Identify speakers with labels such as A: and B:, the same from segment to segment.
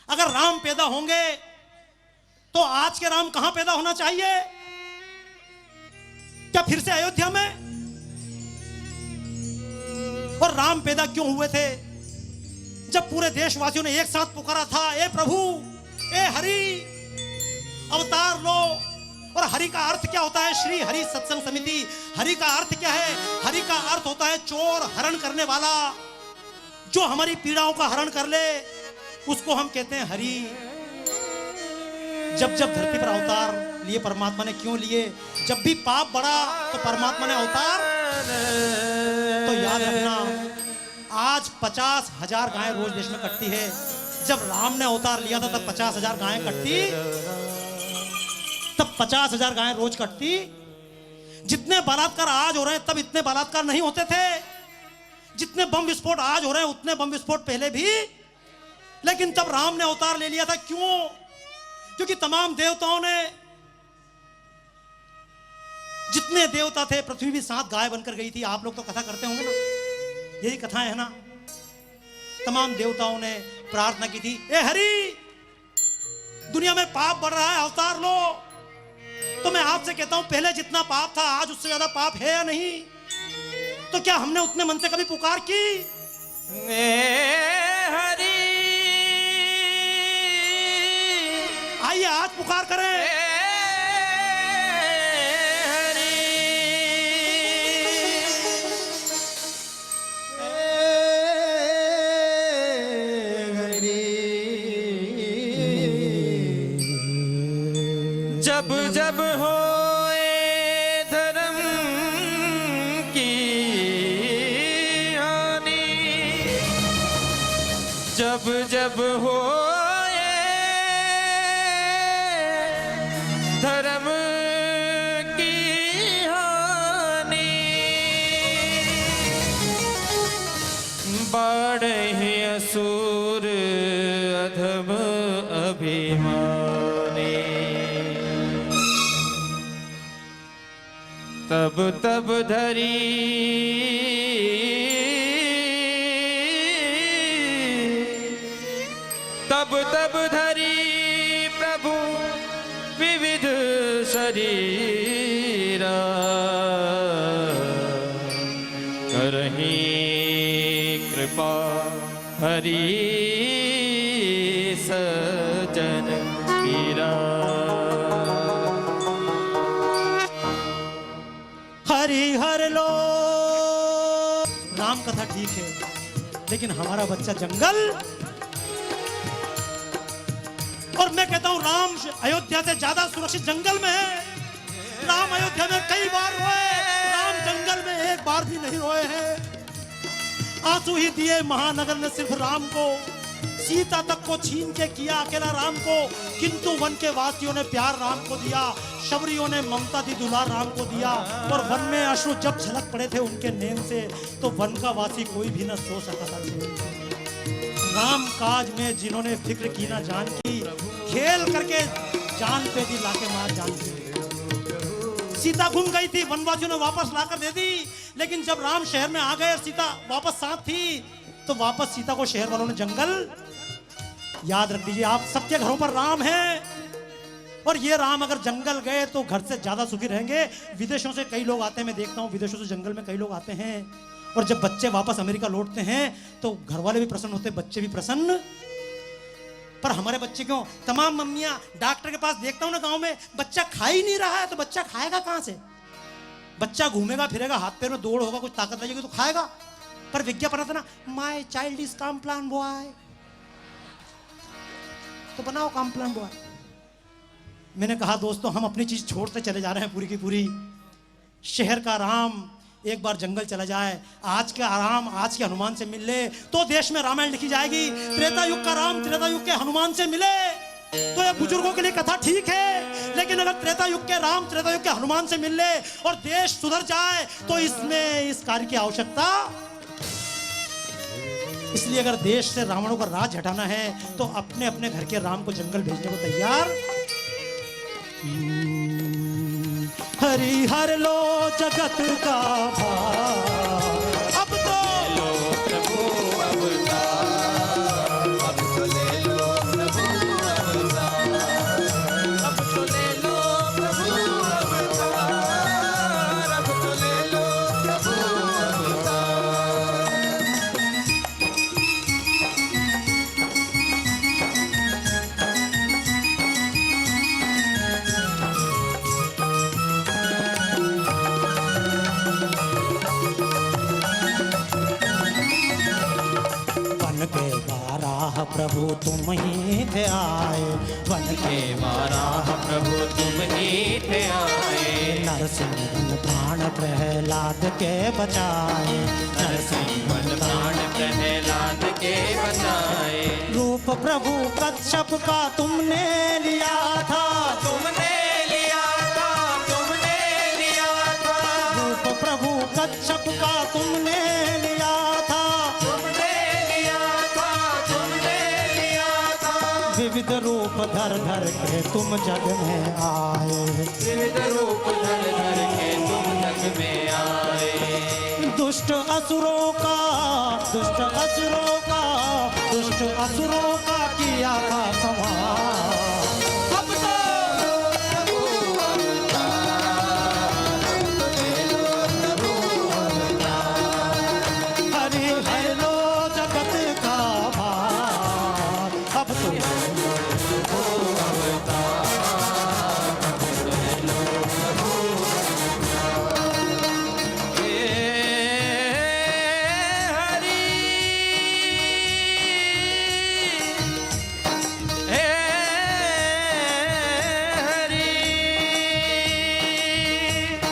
A: अगर राम पैदा होंगे तो आज के राम कहां पैदा होना चाहिए? क्या फिर से अयोध्या में? और राम पैदा क्यों हुए थे? जब पूरे देशवासियों ने एक साथ पुकारा था, ए प्रभु, ए हरि, अवतार लो। और हरि का अर्थ क्या होता है? श्री हरि सत्संग समिति। हरि का अर्थ क्या है? हरि का अर्थ होता है चोर, हरण करने वाला। जो हमारी पीड़ाओं का हरण कर ले उसको हम कहते हैं हरि। जब जब धरती पर अवतार लिए परमात्मा ने क्यों लिए? जब भी पाप बढ़ा तो परमात्मा ने अवतार। तो याद रखना, आज 50,000 गायें रोज देश में कटती है। जब राम ने अवतार लिया था तब 50,000 गायें कटती, तब 50,000 गायें रोज कटती। जितने बलात्कार आज हो रहे हैं तब इतने बलात्कार नहीं होते थे। जितने बम विस्फोट आज हो रहे हैं उतने बम विस्फोट पहले भी। लेकिन तब राम ने अवतार ले लिया था, क्यों? क्योंकि तमाम देवताओं ने, जितने देवता थे, पृथ्वी भी 7 गाय बनकर गई थी। आप लोग तो कथा करते होंगे ना, यही कथाएं है ना। तमाम देवताओं ने प्रार्थना की थी, ए हरि, दुनिया में पाप बढ़ रहा है, अवतार लो। तो मैं आपसे कहता हूं, पहले जितना पाप था आज उससे ज्यादा पाप है या नहीं? तो क्या हमने उतने मन से कभी पुकार की?
B: हरि,
A: आइए आज पुकार करें।
B: जब जब होए धर्म की हानि, जब जब होए धर्म की हानि, बढ़े असुर अधम अभिमानी, तब तब धरी प्रभु विविध शरीरा, करही कृपा हरि सजन पीरा।
A: हरि हर लो। राम कथा ठीक है, लेकिन हमारा बच्चा जंगल। और मैं कहता हूं राम अयोध्या से ज्यादा सुरक्षित जंगल में है। राम अयोध्या में कई बार रोए, राम जंगल में एक बार भी नहीं रोए हैं। आंसू ही दिए महानगर ने सिर्फ राम को, सीता तक को छीन के किया अकेला राम को। किंतु वन के वासियों ने प्यार राम को दिया, शबरियों ने ममता दी दुलार राम को दिया। और वन में अश्रु जब छलक पड़े थे उनके नैन से, तो वन का वासी कोई भी न सो सका था चैन से। राम काज में जिन्होंने फिक्र की ना जान की, खेल करके जान पे दी लाके मार जान की। सीता गुम गई थी, वनवासियों ने वापस लाकर दे दी। लेकिन जब राम शहर में आ गए, सीता वापस साथ थी, तो वापस सीता को शहर वालों ने जंगल। याद रख दीजिए, आप सबके घरों पर राम है। और ये राम अगर जंगल गए तो घर से ज्यादा सुखी रहेंगे। विदेशों से कई लोग आते हैं, मैं देखता हूँ विदेशों से जंगल में कई लोग आते हैं। और जब बच्चे वापस अमेरिका लौटते हैं तो घर वाले भी प्रसन्न होते हैं, बच्चे भी प्रसन्न। पर हमारे बच्चे क्यों? तमाम मम्मियां डॉक्टर के पास देखता हूं ना गांव में, बच्चा खा ही नहीं रहा है तो बच्चा खाएगा कहां से? बच्चा घूमेगा फिरेगा, हाथ पैर में दौड़ होगा, कुछ ताकत लगेगी तो खाएगा। पर विज्ञापन आता ना, my child is Complan boy, तो बनाओ कॉम्प्लान बॉय। मैंने कहा दोस्तों, हम अपनी चीज छोड़ते चले जा रहे हैं पूरी की पूरी। शहर का राम एक बार जंगल चला जाए, आज के आराम आज के हनुमान से मिल ले तो देश में रामायण लिखी जाएगी। त्रेता युग का राम त्रेता युग के हनुमान से मिले तो ये बुजुर्गों के लिए कथा ठीक है। लेकिन अगर त्रेता युग के राम त्रेता युग के हनुमान से मिल ले और देश सुधर जाए तो इसमें इस कार्य की आवश्यकता। इसलिए अगर देश से रावणों का राज हटाना है तो अपने अपने घर के राम को जंगल भेजने को तैयार। हरि हर लो जगत का भार, अब तो
B: लो प्रभु अवतार, अब तो ले लो प्रभु
A: प्रभु तुम ही थे आए, वन के
B: वाराह प्रभु तुम ही थे आए,
A: नरसिंह प्राण प्रहलाद के बचाए,
B: नरसिंह प्राण प्रहलाद के बचाए।
A: रूप प्रभु कच्छप का तुमने लिया था,
B: तुमने लिया था, तुमने लिया था,
A: रूप प्रभु कच्छप का तुमने लिया था,
B: तुमने लिया था, तुमने लिया था।
A: विविध रूप धर धर के तुम जग में आए,
B: विविध रूप धर धर के तुम जग में आए।
A: दुष्ट असुरों का, दुष्ट असुरों का, दुष्ट असुरों का किया था संहार। अब तो हरि हर लो जगत का भार, अब तो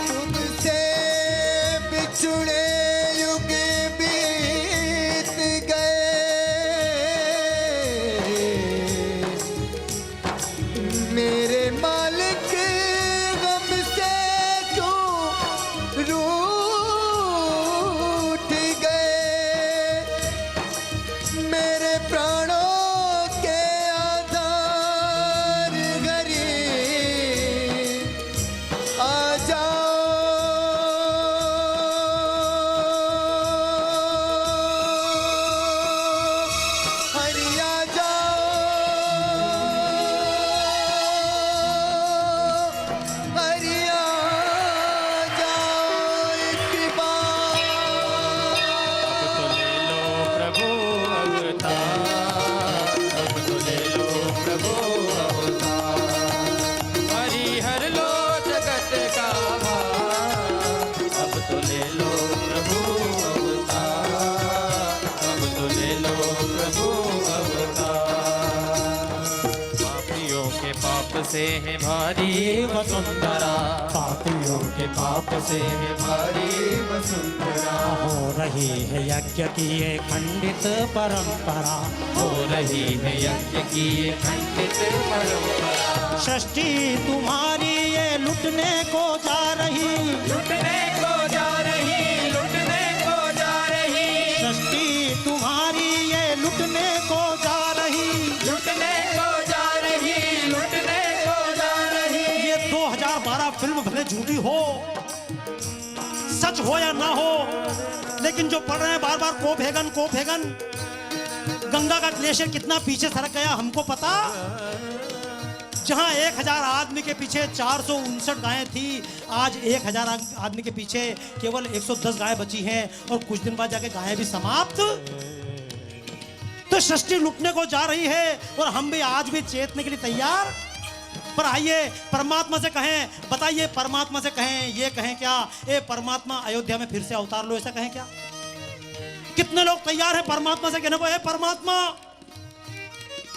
C: तुमसे बिछुड़े युग बीत गए, मेरे मालिक गम से क्यों रूठ गए, मेरे प्राणों के आधार घरी आ जाओ, हरि आ जाओ, हरि आ जाओ एक बार।
B: अब तो ले लो प्रभु अवतार, अब तो ले लो प्रभु अवतार। हरि हर लो जगत का भार, अब तो ले लो प्रभु अवतार, अब तो ले लो प्रभु अवतार। पापियों के पाप से है भारी वसुंधरा,
A: पापियों के पाप से
B: भारी वसुंधरा,
A: हो रही है यज्ञ की ये खंडित परंपरा,
B: हो रही है यज्ञ की ये खंडित परंपरा।
A: सृष्टि तुम्हारी ये लुटने को जा रही,
B: लुटने को जा रही, लुटने को जा रही,
A: सृष्टि तुम्हारी ये लुटने को जा रही।
B: लुटने को जा रही, लुटने को जा रही।
A: ये 2012 फिल्म भले झूठी हो, सच हो या ना हो, लेकिन जो पढ़ रहे हैं बार बार कोपेगन कोपेगन, गंगा का ग्लेशियर कितना पीछे सरक गया हमको पता। जहां 1000 आदमी के पीछे 459 गायें थी, आज 1000 आदमी के पीछे केवल 110 गायें बची हैं, और कुछ दिन बाद जाके गायें भी समाप्त। तो सृष्टि लुटने को जा रही है, और हम भी आज भी चेतने के लिए तैयार। पर आइए परमात्मा से कहें, बताइए परमात्मा से कहें, ये कहें क्या, ए परमात्मा अयोध्या में फिर से अवतार लो, ऐसा कहें क्या? कितने लोग तैयार हैं परमात्मा से कहने को, ए परमात्मा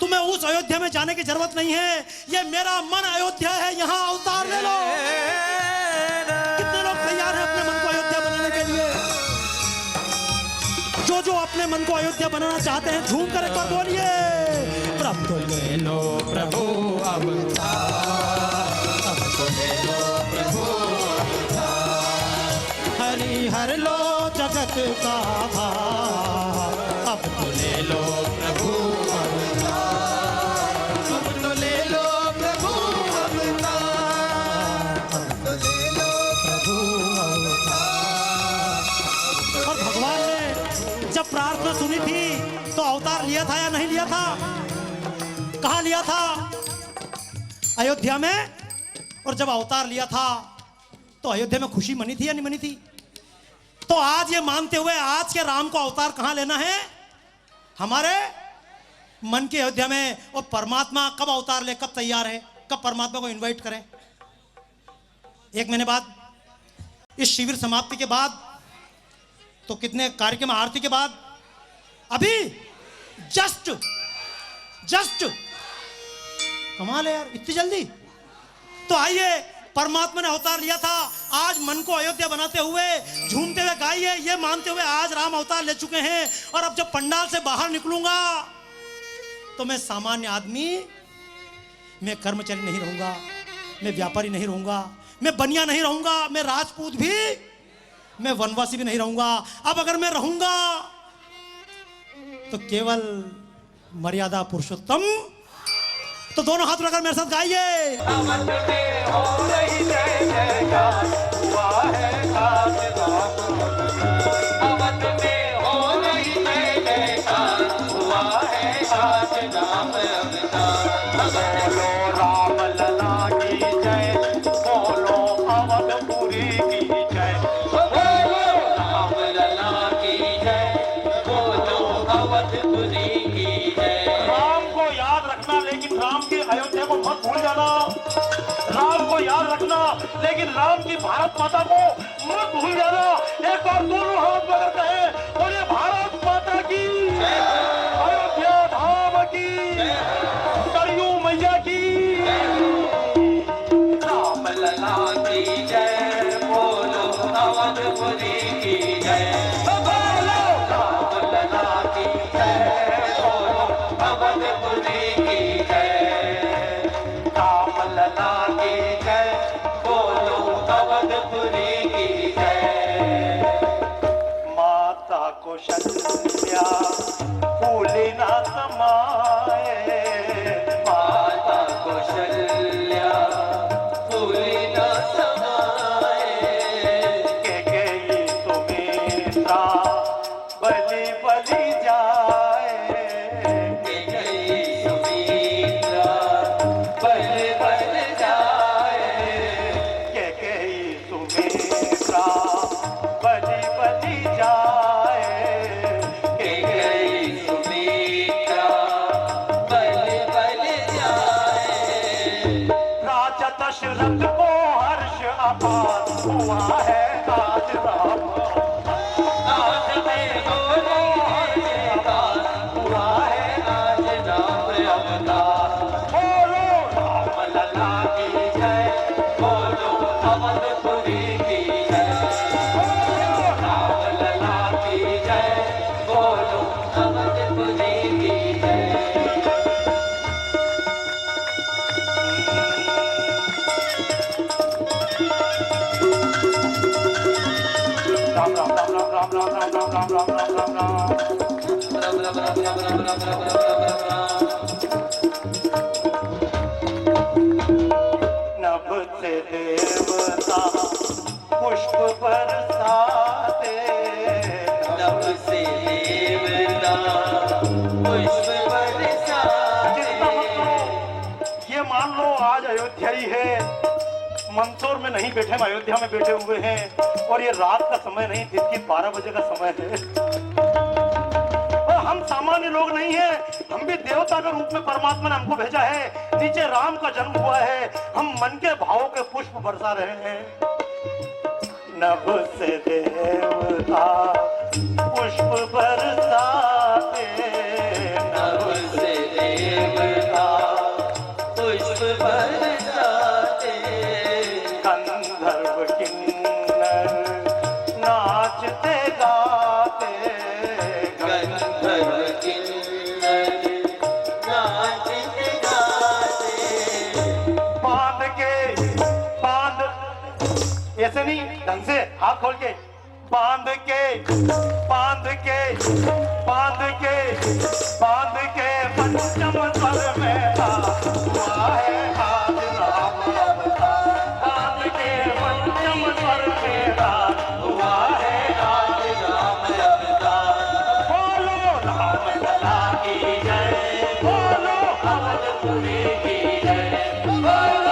A: तुम्हें उस अयोध्या में जाने की जरूरत नहीं है, ये मेरा मन अयोध्या है, यहाँ अवतार ले लो। कितने लोग तैयार हैं अपने मन को अयोध्या बनाने के लिए? जो जो अपने मन को अयोध्या बनाना चाहते हैं झूम कर एक बार बोलिए, प्रभु ले लो
B: प्रभु अवतार, अब तो ले लो प्रभु अवतार।
A: हरि हर लो जगत का भार, अब तो
B: ले लो प्रभु अवतार, अब तो ले लो प्रभु अवतार,
A: अब तो ले लो प्रभु अवतार। और भगवान ने जब प्रार्थना सुनी थी तो अवतार लिया था या नहीं लिया था? कहाँ लिया था? अयोध्या में। और जब अवतार लिया था तो अयोध्या में खुशी मनी थी या नहीं मनी थी? तो आज ये मानते हुए आज के राम को अवतार कहाँ लेना है? हमारे मन की अयोध्या में। और परमात्मा कब अवतार ले, कब तैयार है, कब परमात्मा को इनवाइट करें? 1 महीने बाद, इस शिविर समाप्ति के बाद, तो कितने कार्यक्रम आरती के बाद, अभी जस्ट जस्ट कमाल है यार, इतनी जल्दी। तो आइए, परमात्मा ने अवतार लिया था, आज मन को अयोध्या बनाते हुए झूमते हुए गाइए, ये मानते हुए आज राम अवतार ले चुके हैं। और अब जब पंडाल से बाहर निकलूंगा तो मैं सामान्य आदमी, मैं कर्मचारी नहीं रहूंगा, मैं व्यापारी नहीं रहूंगा, मैं बनिया नहीं रहूंगा, मैं राजपूत भी, मैं वनवासी भी नहीं रहूंगा। अब अगर मैं रहूंगा तो केवल मर्यादा पुरुषोत्तम। तो दोनों हाथ उठाकर मेरे साथ गाइए।
B: अवध में हो रही जय जयकार, हुआ है खास राम। अवध में हो रही जय जयकार, हुआ है खास राम अवतार। बोलो राम लला की जय, बोलो अवधपुरी की जय। बोलो राम लला की जय, बोलो अवधपुरी की जय।
D: राम को याद रखना, लेकिन राम की अयोध्या को मत भूल जाना। राम को याद रखना, लेकिन राम की भारत माता को मत भूल जाना। एक बार दोनों हाथ पकड़ कहे, और ये भारत माता की, अयोध्या धाम की, सरयू मैया की।
B: राम लला की जय, बोलो अवधपुरी की जय। बोलो राम लला की जय, बोलो अवधपुरी की जय। राम लला की जय, बोलो अवधपुरी की जय।
D: माता कौशल्या फूले ना समाए,
B: माता कौशल्या फूले न समाए।
D: के सुमित्रा बलि बलि जाए।
B: गई सुमित्रा बल बल जाए।
D: के सुमित्रा बलि बलि जाए।
B: गई सुमित्रा बल बल जाए।
D: राजा दशरथ को हर्ष अपार हुआ है आज राम।
B: आज में हो रही जयकार, हुआ है आज राम अवतार।
D: बोलो
B: राम लला की जय, बोलो अवधपुरी की जय। बोलो राम लला की जय, बोलो अवधपुरी की जय।
D: राम राम राम राम राम राम राम राम राम राम राम राम राम।
B: राम राम राम राम राम राम राम राम राम।
D: नभ से देवता पुष्प बरसाते।
B: नभ से देवता पुष्प बरसाते।
D: चिंता मत करो, ये मान लो आज अयोध्या ही है, मंदसौर में नहीं बैठे, हम अयोध्या में बैठे हुए हैं। और ये रात का समय नहीं, दिन की 12 बजे का समय है। और हम सामान्य लोग नहीं हैं, हम भी देवता के रूप में परमात्मा ने हमको भेजा है। नीचे राम का जन्म हुआ है, हम मन के भावों के पुष्प बरसा रहे हैं। नभ से देवता पुष्प बरसाते।
B: नभ से देवता पुष्प बरसाते।
D: गंधर्व किन्नर नाचते गाते।
B: गंधर्व किन्नर नाचते गाते।
D: बांध ऐसे नहीं, ढंग से हाथ खोल के बांध के बांध के बांध के बांध के पंचम स्वर में था हुआ है आज राम अवतार। बांध के पंचम स्वर में था हुआ है आज राम अवतार। बोलो राम लला की जय, बोलो अवधपुरी की जय। बोलो